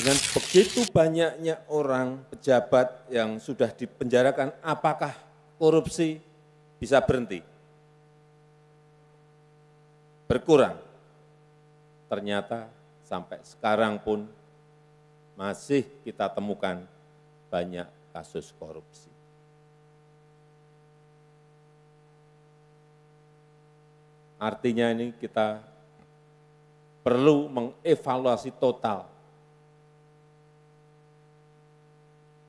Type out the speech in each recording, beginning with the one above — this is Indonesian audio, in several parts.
Dengan begitu banyaknya orang pejabat yang sudah dipenjarakan, apakah korupsi bisa berhenti? Berkurang. Ternyata sampai sekarang pun masih kita temukan banyak kasus korupsi. Artinya ini kita perlu mengevaluasi total.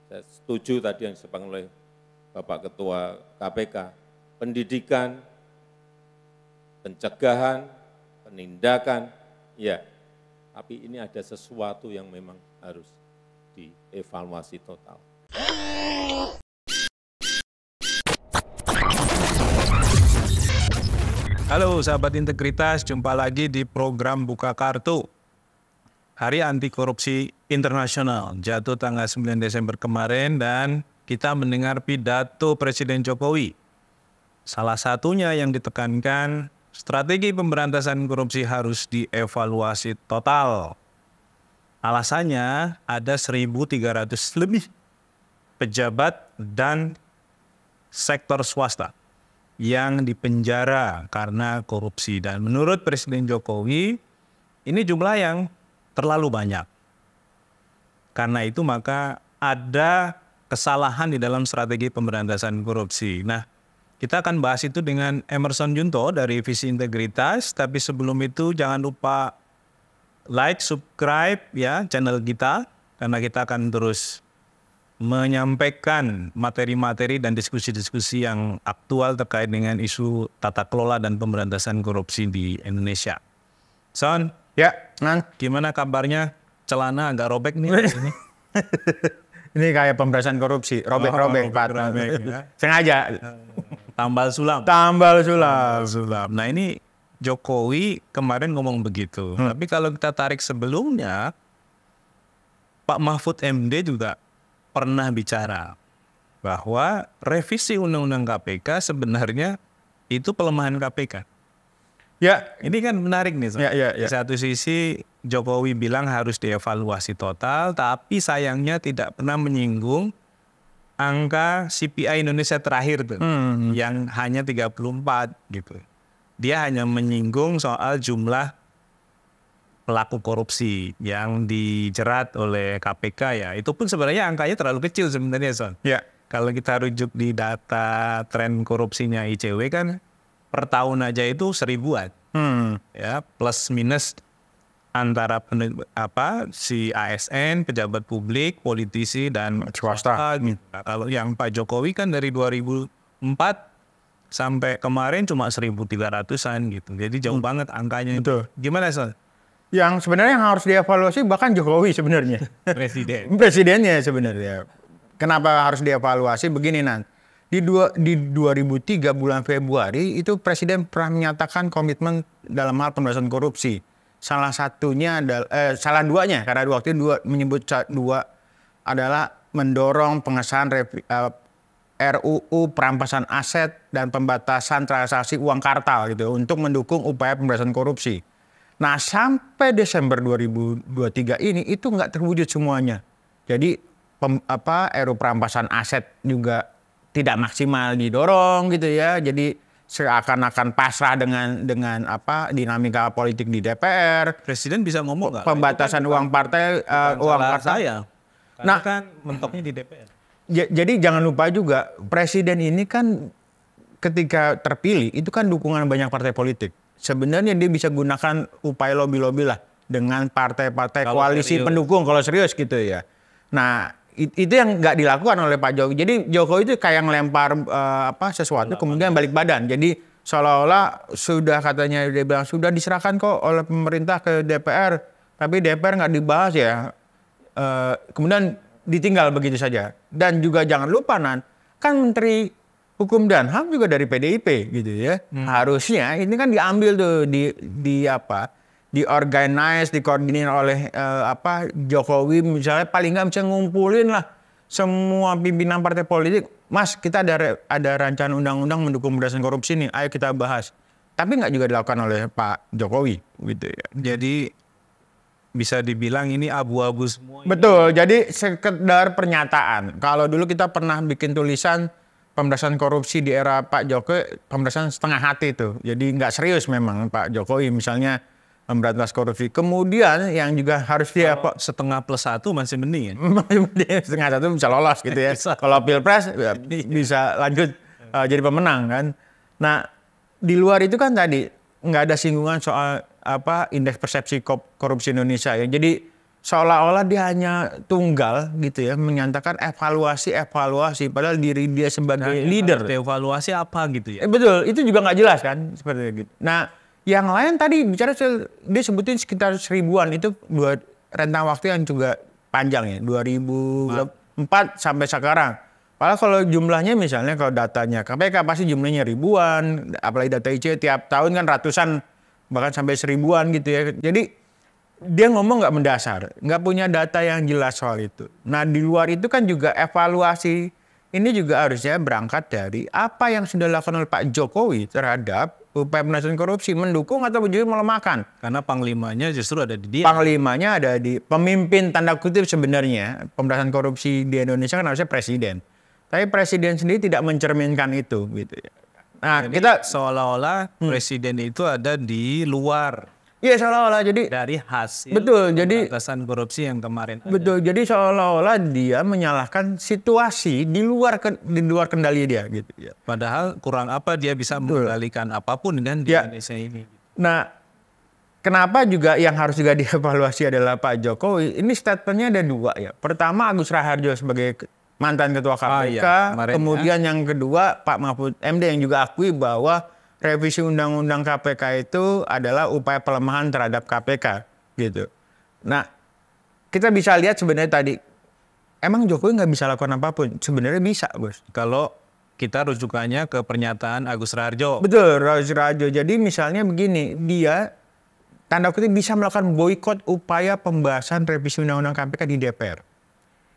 Saya setuju tadi yang disampaikan oleh Bapak Ketua KPK, pendidikan, pencegahan, penindakan, ya, tapi ini ada sesuatu yang memang harus dievaluasi total. Halo sahabat integritas, jumpa lagi di program Buka Kartu. Hari Anti Korupsi Internasional jatuh tanggal 9 Desember kemarin dan kita mendengar pidato Presiden Jokowi. Salah satunya yang ditekankan, strategi pemberantasan korupsi harus dievaluasi total. Alasannya ada 1.300 lebih pejabat dan sektor swasta yang dipenjara karena korupsi. Dan menurut Presiden Jokowi, ini jumlah yang terlalu banyak. Karena itu maka ada kesalahan di dalam strategi pemberantasan korupsi. Nah, kita akan bahas itu dengan Emerson Junto dari Visi Integritas. Tapi sebelum itu jangan lupa like, subscribe ya channel kita. Karena kita akan terus menyampaikan materi-materi dan diskusi-diskusi yang aktual terkait dengan isu tata kelola dan pemberantasan korupsi di Indonesia. Son, ya, Nan. Gimana kabarnya? Celana agak robek nih. Ini. Ini kayak pemberantasan korupsi, robek-robek, ya. Sengaja. Tambal sulam. Tambal sulam. Nah ini Jokowi kemarin ngomong begitu. Tapi kalau kita tarik sebelumnya, Pak Mahfud MD juga pernah bicara bahwa revisi Undang-Undang KPK sebenarnya itu pelemahan KPK. Ya, ini kan menarik nih. Ya. Di satu sisi Jokowi bilang harus dievaluasi total, tapi sayangnya tidak pernah menyinggung angka CPI Indonesia terakhir tuh, yang hanya 34 gitu. Dia hanya menyinggung soal jumlah pelaku korupsi yang dijerat oleh KPK ya. Itu pun sebenarnya angkanya terlalu kecil sebenarnya, Son. Ya. Kalau kita rujuk di data tren korupsinya ICW kan per tahun aja itu 1000-an. Ya, plus minus antara si ASN, pejabat publik, politisi dan swasta. Nah, kalau yang Pak Jokowi kan dari 2004 sampai kemarin cuma 1.300-an gitu. Jadi jauh banget angkanya. Betul. Gimana, Son? Yang sebenarnya yang harus dievaluasi bahkan Jokowi sebenarnya. Presidennya sebenarnya. Kenapa harus dievaluasi? Begini, Nan. Di 2003 bulan Februari itu Presiden pernah menyatakan komitmen dalam hal pemberantasan korupsi. Salah satunya adalah salah duanya, karena waktu itu menyebut dua adalah mendorong pengesahan RUU perampasan aset dan pembatasan transaksi uang kartal gitu untuk mendukung upaya pemberantasan korupsi. Nah, sampai Desember 2023 ini itu nggak terwujud semuanya. Jadi RUU perampasan aset juga tidak maksimal didorong gitu ya. Jadi seakan-akan pasrah dengan dinamika politik di DPR. Presiden bisa ngomong nggak? Pembatasan uang partai, uang partai. Saya. Karena kan mentoknya di DPR. Jadi jangan lupa juga Presiden ini kan ketika terpilih itu kan dukungan banyak partai politik. Sebenarnya dia bisa gunakan upaya lobby-lobby lah dengan partai-partai koalisi pendukung kalau serius gitu ya. Nah, itu yang nggak dilakukan oleh Pak Jokowi. Jadi Jokowi itu kayak ngelempar sesuatu kemudian balik badan. Jadi seolah-olah sudah katanya dia bilang sudah diserahkan kok oleh pemerintah ke DPR, tapi DPR nggak dibahas ya. Kemudian ditinggal begitu saja. Dan juga jangan lupa, Nan, kan Menteri Hukum dan HAM juga dari PDIP gitu ya. Harusnya ini kan diambil tuh diorganize, dikoordinir oleh Jokowi misalnya, paling nggak bisa ngumpulin lah semua pimpinan partai politik. Mas, kita ada rancangan undang-undang mendukung pemberantasan korupsi nih, ayo kita bahas. Tapi nggak juga dilakukan oleh Pak Jokowi gitu ya. Jadi bisa dibilang ini abu-abu semua. Betul, jadi sekedar pernyataan. Kalau dulu kita pernah bikin tulisan pemberantasan korupsi di era Pak Jokowi, pemberantasan setengah hati itu. Jadi nggak serius memang Pak Jokowi misalnya memberantas korupsi. Kemudian yang juga harus dia setengah plus 1 masih mending ya? setengah 1 bisa lolos gitu ya. Kalau pilpres ya, bisa lanjut jadi pemenang kan. Nah di luar itu kan tadi nggak ada singgungan soal indeks persepsi korupsi Indonesia ya. Jadi seolah-olah dia hanya tunggal gitu ya menyatakan evaluasi padahal diri dia sebagai leader. Evaluasi apa gitu ya? Betul, itu juga nggak jelas kan seperti itu. Nah yang lain tadi bicara dia sebutin sekitar 1000-an itu buat rentang waktu yang juga panjang ya 2004 sampai sekarang. Padahal kalau jumlahnya misalnya kalau datanya KPK pasti jumlahnya ribuan, apalagi data IC tiap tahun kan ratusan bahkan sampai 1000-an gitu ya. Jadi dia ngomong nggak mendasar, nggak punya data yang jelas soal itu. Nah di luar itu kan juga evaluasi ini juga harusnya berangkat dari apa yang sudah dilakukan oleh Pak Jokowi terhadap upaya pemberantasan korupsi, mendukung atau justru melemahkan. Karena panglimanya justru ada di dia. Panglimanya ada di pemimpin tanda kutip sebenarnya pemberantasan korupsi di Indonesia kan harusnya presiden. Tapi presiden sendiri tidak mencerminkan itu gitu ya. Nah, jadi kita seolah-olah presiden itu ada di luar. Iya seolah-olah jadi dari hasil pemberantasan korupsi yang kemarin betul, jadi seolah-olah dia menyalahkan situasi di luar kendali dia gitu ya. Padahal kurang apa dia bisa mengendalikan apapun kan di Indonesia ini. Nah, kenapa juga yang harus juga dievaluasi adalah Pak Jokowi? Ini statementnya ada dua ya. Pertama Agus Raharjo sebagai mantan ketua KPK, kemudian yang kedua Pak Mahfud MD yang juga akui bahwa revisi undang-undang KPK itu adalah upaya pelemahan terhadap KPK gitu. Nah, kita bisa lihat sebenarnya tadi emang Jokowi nggak bisa lakukan apapun. Sebenarnya bisa, Bos. Kalau kita rujukannya ke pernyataan Agus Raharjo. Betul, Agus Raharjo. Jadi misalnya begini, dia tanda kutip bisa melakukan boikot upaya pembahasan revisi undang-undang KPK di DPR.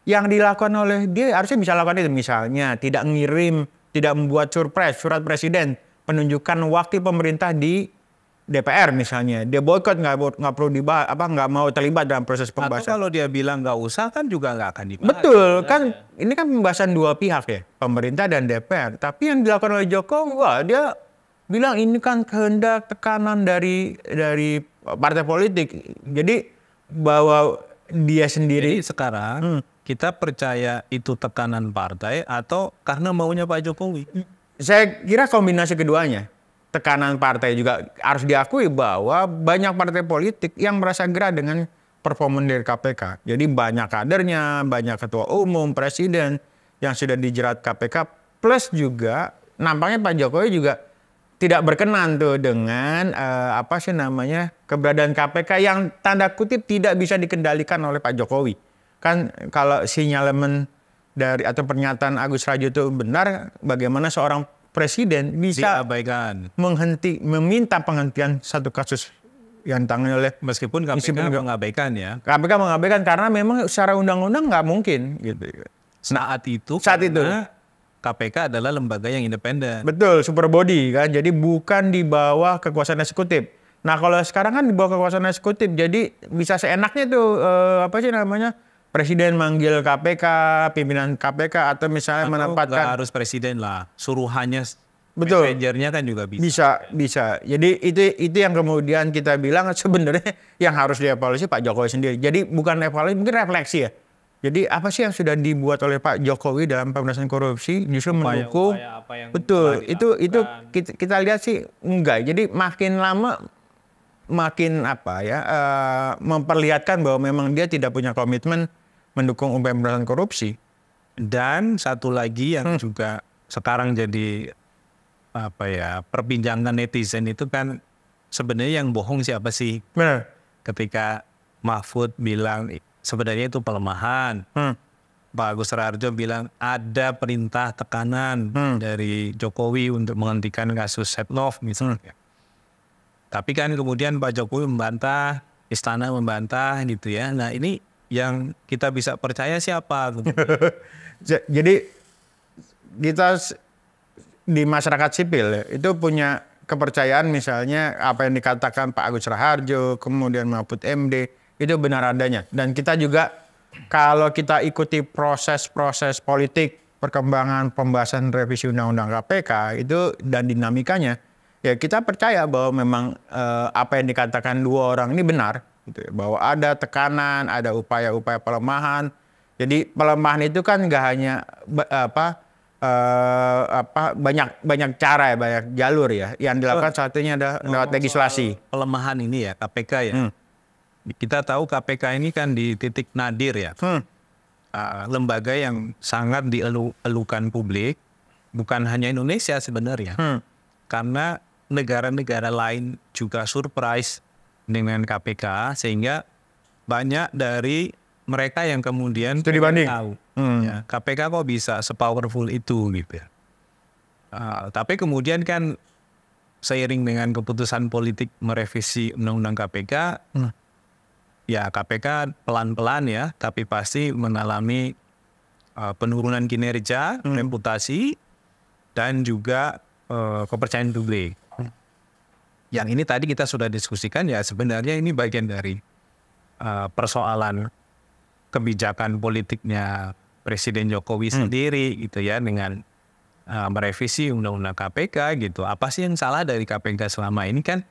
Yang dilakukan oleh dia harusnya bisa lakukan itu, misalnya tidak ngirim, tidak membuat surat presiden penunjukan wakil pemerintah di DPR misalnya. Dia boikot, nggak perlu dibahas, nggak mau terlibat dalam proses pembahasan. Atau kalau dia bilang nggak usah kan juga nggak akan dibahas. Betul, kan ini kan pembahasan dua pihak ya, pemerintah dan DPR. Tapi yang dilakukan oleh Jokowi, dia bilang ini kan kehendak tekanan dari partai politik. Jadi bahwa dia sendiri. Jadi sekarang kita percaya itu tekanan partai atau karena maunya Pak Jokowi? Saya kira kombinasi keduanya. Tekanan partai juga harus diakui bahwa banyak partai politik yang merasa gerah dengan performa dari KPK. Jadi banyak kadernya, banyak ketua umum, presiden yang sudah dijerat KPK. Plus juga nampaknya Pak Jokowi juga tidak berkenan tuh dengan keberadaan KPK yang tanda kutip tidak bisa dikendalikan oleh Pak Jokowi. Kan kalau sinyalemen dari atau pernyataan Agus Raharjo itu benar, bagaimana seorang presiden bisa meminta penghentian satu kasus yang ditangani oleh meskipun KPK mengabaikan ya. KPK mengabaikan karena memang secara undang-undang nggak mungkin gitu. Saat itu KPK adalah lembaga yang independen. Betul, super body kan. Jadi bukan di bawah kekuasaan eksekutif. Nah, kalau sekarang kan di bawah kekuasaan eksekutif. Jadi bisa seenaknya tuh presiden manggil KPK, pimpinan KPK atau misalnya menempatkan. Nggak harus presiden lah, suruhannya, messengernya kan juga bisa. Bisa. Jadi itu yang kemudian kita bilang sebenarnya yang harus dievaluasi Pak Jokowi sendiri. Jadi bukan evaluasi, mungkin refleksi ya. Jadi apa sih yang sudah dibuat oleh Pak Jokowi dalam pemberantasan korupsi justru mendukung. Betul. Itu kita lihat sih enggak. Jadi makin lama makin memperlihatkan bahwa memang dia tidak punya komitmen mendukung upaya pemberantasan korupsi. Dan satu lagi yang juga sekarang jadi perbincangan netizen itu kan sebenarnya yang bohong siapa sih? Benar. Ketika Mahfud bilang sebenarnya itu pelemahan. Pak Agus Raharjo bilang ada perintah tekanan dari Jokowi untuk menghentikan kasus Setnov misalnya. Tapi kan kemudian Pak Jokowi membantah, istana membantah gitu ya. Nah ini yang kita bisa percaya siapa? Jadi kita di masyarakat sipil itu punya kepercayaan misalnya apa yang dikatakan Pak Agus Raharjo, kemudian Mahfud MD, itu benar adanya. Dan kita juga kalau kita ikuti proses-proses politik perkembangan pembahasan revisi Undang-Undang KPK itu dan dinamikanya, ya kita percaya bahwa memang apa yang dikatakan dua orang ini benar, gitu ya, bahwa ada tekanan, ada upaya-upaya pelemahan. Jadi pelemahan itu kan nggak hanya banyak cara ya, banyak jalur ya. Yang dilakukan satunya ada lewat legislasi. Pelemahan ini ya KPK ya. Kita tahu KPK ini kan di titik nadir ya. Lembaga yang sangat dielukan publik, bukan hanya Indonesia sebenarnya. Karena negara-negara lain juga surprise dengan KPK, sehingga banyak dari mereka yang kemudian tahu ya, KPK kok bisa sepowerful itu gitu ya. Tapi kemudian kan seiring dengan keputusan politik merevisi Undang-Undang KPK, ya KPK pelan-pelan ya, tapi pasti mengalami penurunan kinerja, reputasi, dan juga kepercayaan publik. Yang ini tadi kita sudah diskusikan ya, sebenarnya ini bagian dari persoalan kebijakan politiknya Presiden Jokowi sendiri gitu ya, dengan merevisi Undang-Undang KPK gitu. Apa sih yang salah dari KPK selama ini? Kan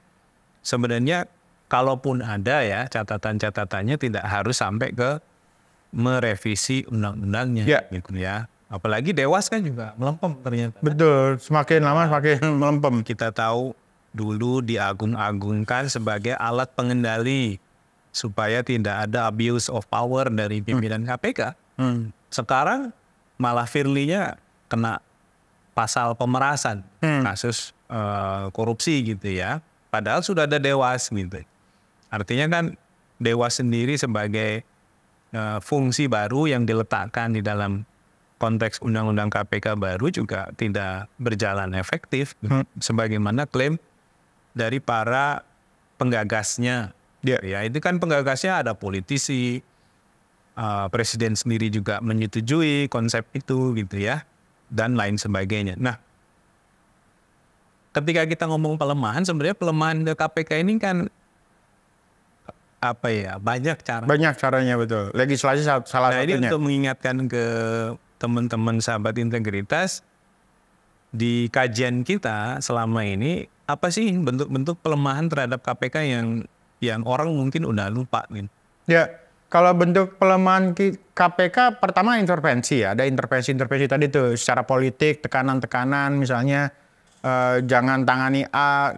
sebenarnya kalaupun ada ya catatan-catatannya, tidak harus sampai ke merevisi undang-undangnya gitu ya. Apalagi Dewas kan juga melempem ternyata. Betul, semakin lama semakin melempem. Kita tahu dulu diagung-agungkan sebagai alat pengendali supaya tidak ada abuse of power dari pimpinan KPK. Sekarang malah Firly-nya kena pasal pemerasan, kasus korupsi gitu ya. Padahal sudah ada Dewas gitu. Artinya kan Dewas sendiri sebagai fungsi baru yang diletakkan di dalam konteks Undang-Undang KPK baru juga tidak berjalan efektif. Sebagaimana klaim dari para penggagasnya. Ya, itu kan penggagasnya ada politisi, presiden sendiri juga menyetujui konsep itu gitu ya, dan lain sebagainya. Nah, ketika kita ngomong pelemahan, sebenarnya pelemahan ke KPK ini kan apa ya, banyak cara. Banyak caranya, betul. Legislasi salah satunya. Ini untuk mengingatkan ke teman-teman sahabat integritas, di kajian kita selama ini apa sih bentuk-bentuk pelemahan terhadap KPK yang orang mungkin udah lupa gitu. Ya, kalau bentuk pelemahan KPK pertama intervensi ya, ada intervensi tadi tuh secara politik, tekanan-tekanan misalnya jangan tangani A,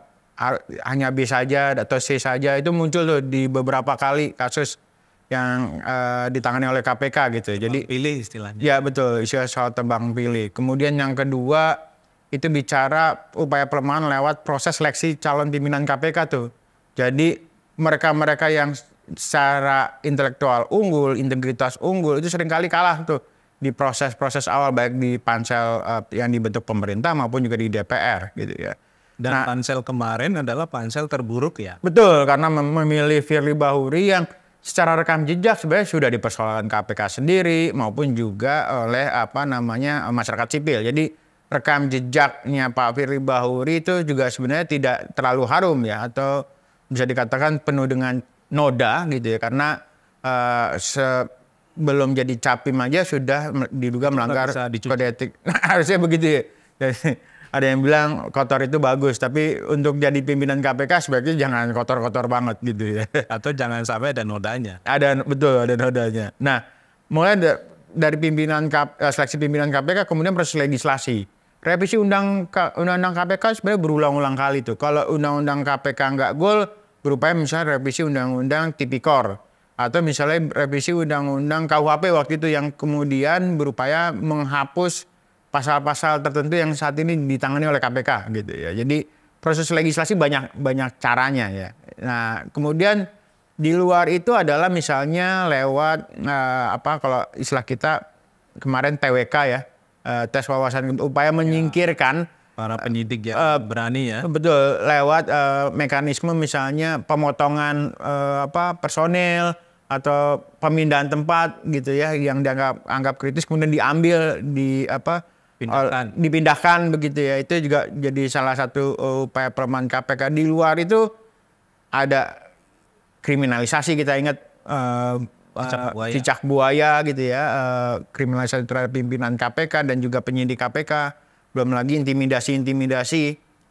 hanya B saja atau C saja, itu muncul tuh di beberapa kali kasus yang ditangani oleh KPK gitu. Jadi pilih istilahnya. Ya betul, istilah soal tebang pilih. Kemudian yang kedua itu bicara upaya pelemahan lewat proses seleksi calon pimpinan KPK tuh. Jadi mereka-mereka yang secara intelektual unggul, integritas unggul itu seringkali kalah tuh di proses-proses awal, baik di pansel yang dibentuk pemerintah maupun juga di DPR gitu ya. Dan pansel kemarin adalah pansel terburuk ya. Betul, karena memilih Firly Bahuri yang secara rekam jejak sebenarnya sudah dipersoalkan KPK sendiri maupun juga oleh masyarakat sipil. Jadi rekam jejaknya Pak Firly Bahuri itu juga sebenarnya tidak terlalu harum ya, atau bisa dikatakan penuh dengan noda gitu ya, karena sebelum jadi capim aja sudah diduga melanggar kode etik. Harusnya begitu ya. Jadi, ada yang bilang kotor itu bagus, tapi untuk jadi pimpinan KPK sebaiknya jangan kotor-kotor banget gitu ya. Atau jangan sampai ada nodanya. Betul, ada nodanya. Nah, mulai dari seleksi pimpinan KPK, kemudian proses legislasi. Revisi Undang-Undang KPK sebenarnya berulang-ulang kali tuh. Kalau Undang-Undang KPK nggak gol, berupaya misalnya revisi Undang-Undang Tipikor. Atau misalnya revisi Undang-Undang KUHP waktu itu yang kemudian berupaya menghapus pasal-pasal tertentu yang saat ini ditangani oleh KPK gitu ya. Jadi proses legislasi banyak caranya ya. Nah, kemudian di luar itu adalah misalnya lewat kalau istilah kita kemarin TWK ya, tes wawasan, upaya menyingkirkan para penyidik ya berani ya. Betul, lewat mekanisme misalnya pemotongan personel atau pemindahan tempat gitu ya, yang dianggap kritis kemudian diambil dipindahkan begitu ya. Itu juga jadi salah satu upaya pelemahan KPK. Di luar itu ada kriminalisasi, kita ingat cicak buaya gitu ya, kriminalisasi terhadap pimpinan KPK dan juga penyidik KPK, belum lagi intimidasi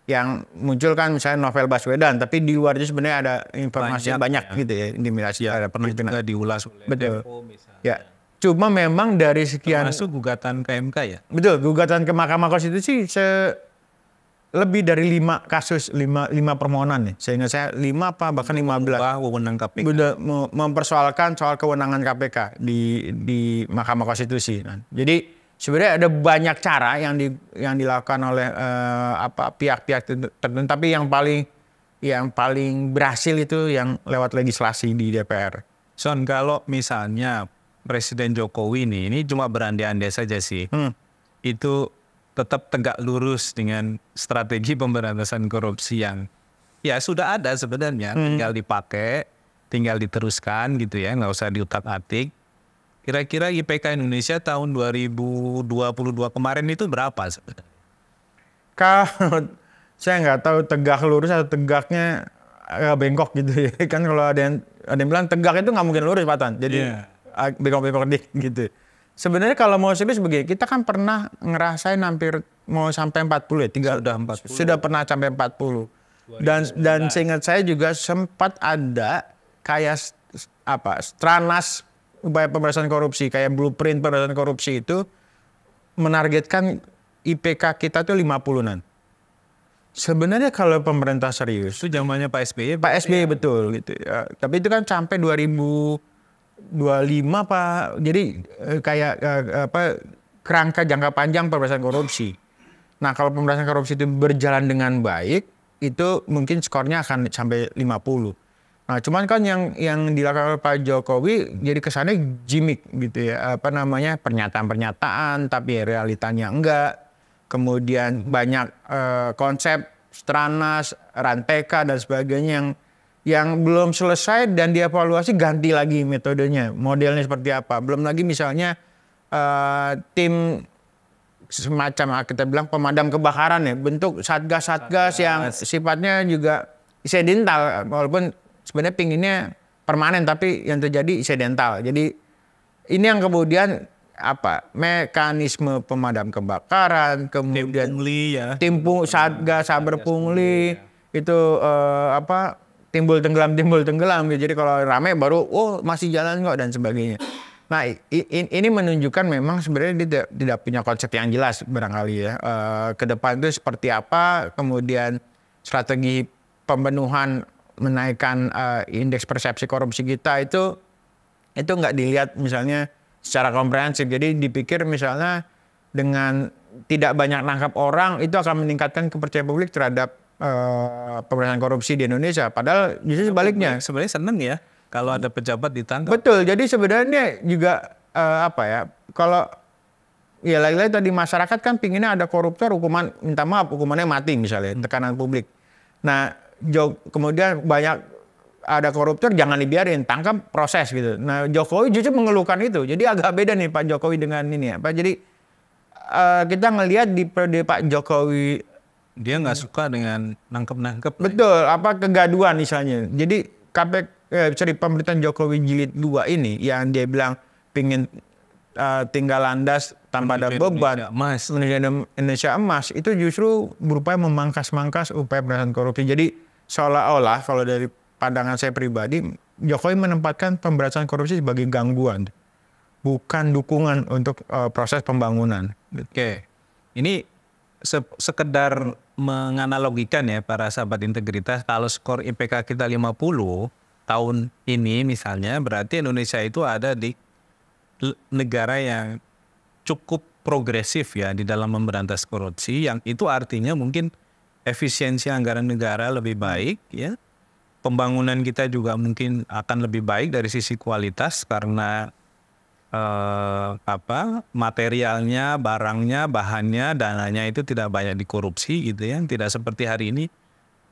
yang muncul kan misalnya Novel Baswedan, tapi di luar itu sebenarnya ada informasi banyak ya. Gitu ya, intimidasi terhadap pimpinan. Juga diulas oleh Betul. Depo misalnya. Ya. Cuma memang dari sekian, termasuk gugatan ke MK ya. Betul, gugatan ke Mahkamah Konstitusi lebih dari 5 kasus, 5 permohonan nih. Sehingga saya 5 apa bahkan 15. Wewenang KPK. Udah mempersoalkan soal kewenangan KPK di Mahkamah Konstitusi. Jadi sebenarnya ada banyak cara yang dilakukan oleh pihak-pihak tertentu, tapi yang paling berhasil itu yang lewat legislasi di DPR. Son, kalau misalnya Presiden Jokowi ini cuma berandai-andai saja sih. Itu tetap tegak lurus dengan strategi pemberantasan korupsi yang ya sudah ada sebenarnya, tinggal dipakai, tinggal diteruskan gitu ya, nggak usah diutak-atik. Kira-kira IPK Indonesia tahun 2022 kemarin itu berapa sebenarnya? Kalau saya nggak tahu tegak lurus atau tegaknya bengkok gitu ya. Kan kalau ada yang bilang tegak itu nggak mungkin lurus, Pak Tan. Jadi bengkok-bengkok dik gitu. Sebenarnya kalau mau serius begini, kita kan pernah ngerasain hampir mau sampai 40 ya, sudah pernah sampai 40. Dan seingat saya juga sempat ada kayak Stranas upaya pemberantasan korupsi, kayak blueprint pemberantasan korupsi itu menargetkan IPK kita tuh 50-an. Sebenarnya kalau pemerintah serius, itu zamannya Pak SBY. Pak SBY betul gitu ya. Tapi itu kan sampai 2025 Pak. Jadi kayak kerangka jangka panjang pemberantasan korupsi. Nah, kalau pemberantasan korupsi itu berjalan dengan baik, itu mungkin skornya akan sampai 50. Nah, cuman kan yang dilakukan oleh Pak Jokowi jadi kesannya gimmick gitu ya. Pernyataan-pernyataan tapi realitanya enggak. Kemudian banyak konsep Stranas, Ranteka dan sebagainya yang belum selesai dan dievaluasi, ganti lagi metodenya, modelnya seperti apa. Belum lagi misalnya tim semacam kita bilang pemadam kebakaran ya, bentuk satgas yang sifatnya juga insidental, walaupun sebenarnya pinginnya permanen tapi yang terjadi insidental. Jadi ini yang kemudian mekanisme pemadam kebakaran, kemudian tim satgas saber pungli itu timbul tenggelam gitu. Jadi kalau rame baru masih jalan kok dan sebagainya. Nah, ini menunjukkan memang sebenarnya dia tidak punya konsep yang jelas barangkali ya. Ke depan itu seperti apa, kemudian strategi pembenuhan menaikkan indeks persepsi korupsi kita itu nggak dilihat misalnya secara komprehensif. Jadi dipikir misalnya dengan tidak banyak nangkap orang itu akan meningkatkan kepercayaan publik terhadap pemberantasan korupsi di Indonesia. Padahal justru sebaliknya. Sebenarnya seneng ya kalau ada pejabat ditangkap. Betul. Jadi sebenarnya juga kalau ya lagi-lagi tadi masyarakat kan pinginnya ada koruptor hukumannya mati misalnya, tekanan publik. Nah, kemudian banyak ada koruptor jangan dibiarin, tangkap proses gitu. Nah, Jokowi justru mengeluhkan itu. Jadi agak beda nih Pak Jokowi dengan ini ya. Jadi kita ngelihat di periode Pak Jokowi dia nggak suka dengan nangkep. Betul, kegaduhan misalnya. Jadi pemerintahan Jokowi jilid 2 ini yang dia bilang pingin tinggal landas tanpa ada beban, Indonesia emas, itu justru berupaya memangkas-mangkas upaya pemberantasan korupsi. Jadi seolah-olah kalau dari pandangan saya pribadi, Jokowi menempatkan pemberantasan korupsi sebagai gangguan, bukan dukungan untuk proses pembangunan. Oke, ini sekedar menganalogikan ya para sahabat integritas, kalau skor IPK kita 50 tahun ini misalnya, berarti Indonesia itu ada di negara yang cukup progresif ya di dalam memberantas korupsi, yang itu artinya mungkin efisiensi anggaran negara lebih baik ya. Pembangunan kita juga mungkin akan lebih baik dari sisi kualitas karena materialnya, barangnya, bahannya, dananya itu tidak banyak dikorupsi gitu ya. Tidak seperti hari ini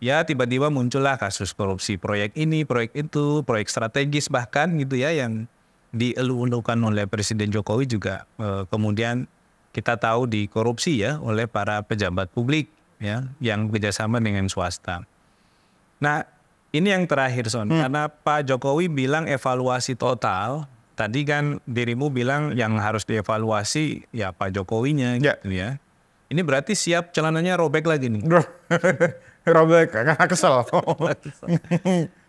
ya tiba-tiba muncullah kasus korupsi proyek ini, proyek itu, proyek strategis bahkan gitu ya yang dielu-elukan oleh Presiden Jokowi juga kemudian kita tahu dikorupsi ya oleh para pejabat publik ya yang bekerjasama dengan swasta. Nah, ini yang terakhir Son, karena Pak Jokowi bilang evaluasi total. Tadi kan dirimu bilang yang harus dievaluasi ya Pak Jokowinya gitu ya. Ini berarti siap celananya robek lagi nih. Robek karena kesel.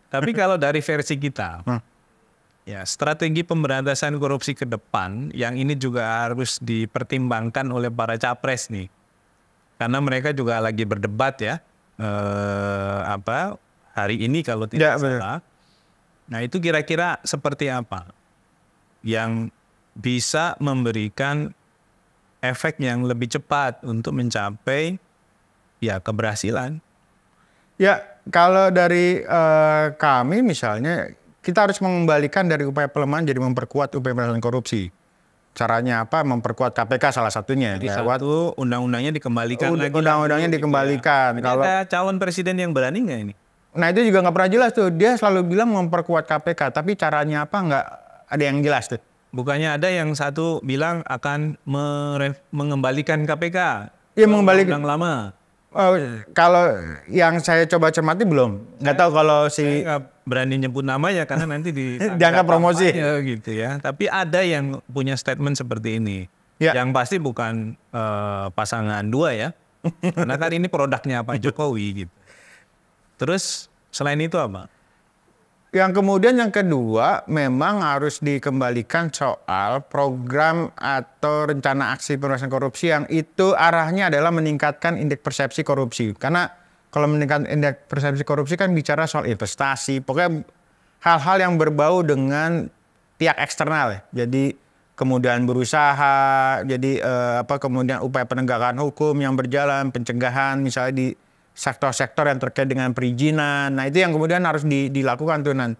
Tapi kalau dari versi kita, ya strategi pemberantasan korupsi ke depan yang ini juga harus dipertimbangkan oleh para capres nih. Karena mereka juga lagi berdebat ya, hari ini kalau tidak salah. Nah itu kira-kira seperti apa yang bisa memberikan efek yang lebih cepat untuk mencapai ya keberhasilan? Ya kalau dari kami misalnya kita harus mengembalikan dari upaya pelemahan jadi memperkuat upaya pemberantasan korupsi. Caranya apa? Memperkuat KPK salah satunya. Jadi satu undang-undangnya dikembalikan lagi. Undang-undangnya dikembalikan. Kalau ada calon presiden yang berani nggak ini? Nah itu juga nggak pernah jelas tuh. Dia selalu bilang memperkuat KPK, tapi caranya apa nggak ada yang jelas tuh. Bukannya ada yang satu bilang akan mengembalikan KPK. Iya mengembalikan. Undang lama. Kalau yang saya coba cermati belum. Nggak tahu kalau si. Saya nggak berani nyebut namanya karena nanti dianggap promosi gitu ya. Tapi ada yang punya statement seperti ini. Ya. Yang pasti bukan pasangan dua ya. Karena kan ini produknya Pak Jokowi gitu. Terus selain itu apa? Yang kemudian yang kedua memang harus dikembalikan soal program atau rencana aksi pemberantasan korupsi yang itu arahnya adalah meningkatkan indeks persepsi korupsi. Karena kalau meningkatkan indeks persepsi korupsi kan bicara soal investasi, pokoknya hal-hal yang berbau dengan pihak eksternal ya. Jadi kemudian berusaha, jadi kemudian upaya penegakan hukum yang berjalan, pencegahan misalnya di sektor-sektor yang terkait dengan perizinan. Nah itu yang kemudian harus dilakukan tuh Nan.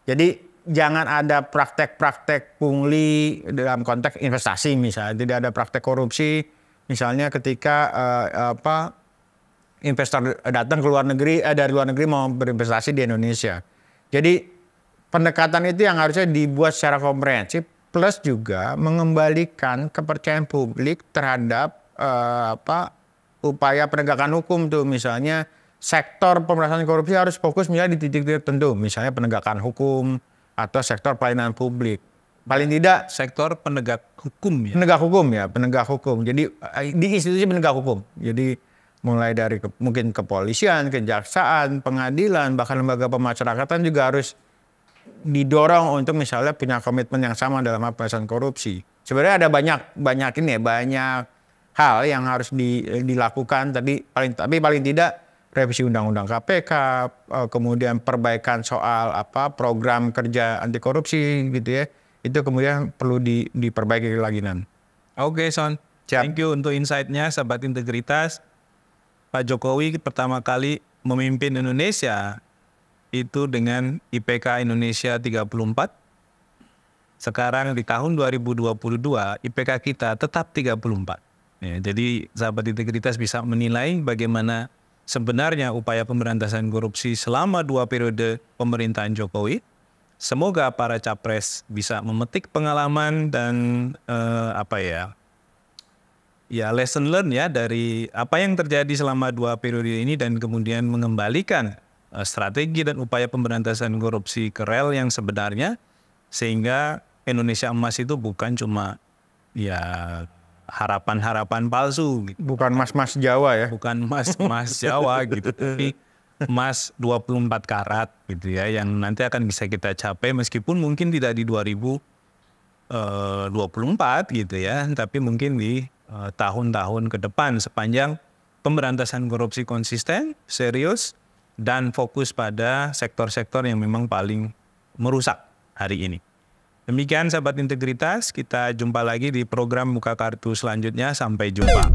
Jadi jangan ada praktek-praktek pungli dalam konteks investasi misalnya. Tidak ada praktek korupsi misalnya ketika investor datang ke luar negeri, dari luar negeri mau berinvestasi di Indonesia. Jadi pendekatan itu yang harusnya dibuat secara komprehensif plus juga mengembalikan kepercayaan publik terhadap upaya penegakan hukum tuh misalnya sektor pemberantasan korupsi harus fokus misalnya di titik-titik tertentu misalnya penegakan hukum atau sektor pelayanan publik paling tidak sektor penegak hukum ya penegak hukum jadi di institusi penegak hukum jadi mulai dari mungkin kepolisian, kejaksaan, pengadilan bahkan lembaga pemasyarakatan juga harus didorong untuk misalnya punya komitmen yang sama dalam pemberantasan korupsi. Sebenarnya ada banyak hal yang harus dilakukan tapi paling tidak revisi undang-undang KPK, kemudian perbaikan soal program kerja anti korupsi gitu ya. Itu kemudian perlu diperbaiki lagi Nan. Oke Son, thank you untuk insight-nya sahabat integritas. Pak Jokowi pertama kali memimpin Indonesia itu dengan IPK Indonesia 34. Sekarang di tahun 2022 IPK kita tetap 34. Ya, jadi sahabat integritas bisa menilai bagaimana sebenarnya upaya pemberantasan korupsi selama 2 periode pemerintahan Jokowi. Semoga para capres bisa memetik pengalaman dan lesson learn ya dari apa yang terjadi selama 2 periode ini dan kemudian mengembalikan strategi dan upaya pemberantasan korupsi ke rel yang sebenarnya sehingga Indonesia emas itu bukan cuma harapan-harapan palsu gitu. Bukan emas-emas Jawa ya. Bukan emas Jawa gitu. Tapi emas 24 karat gitu ya. Yang nanti akan bisa kita capai meskipun mungkin tidak di 2024 gitu ya. Tapi mungkin di tahun-tahun ke depan sepanjang pemberantasan korupsi konsisten, serius, dan fokus pada sektor-sektor yang memang paling merusak hari ini. Demikian sahabat integritas, kita jumpa lagi di program Buka Kartu selanjutnya. Sampai jumpa.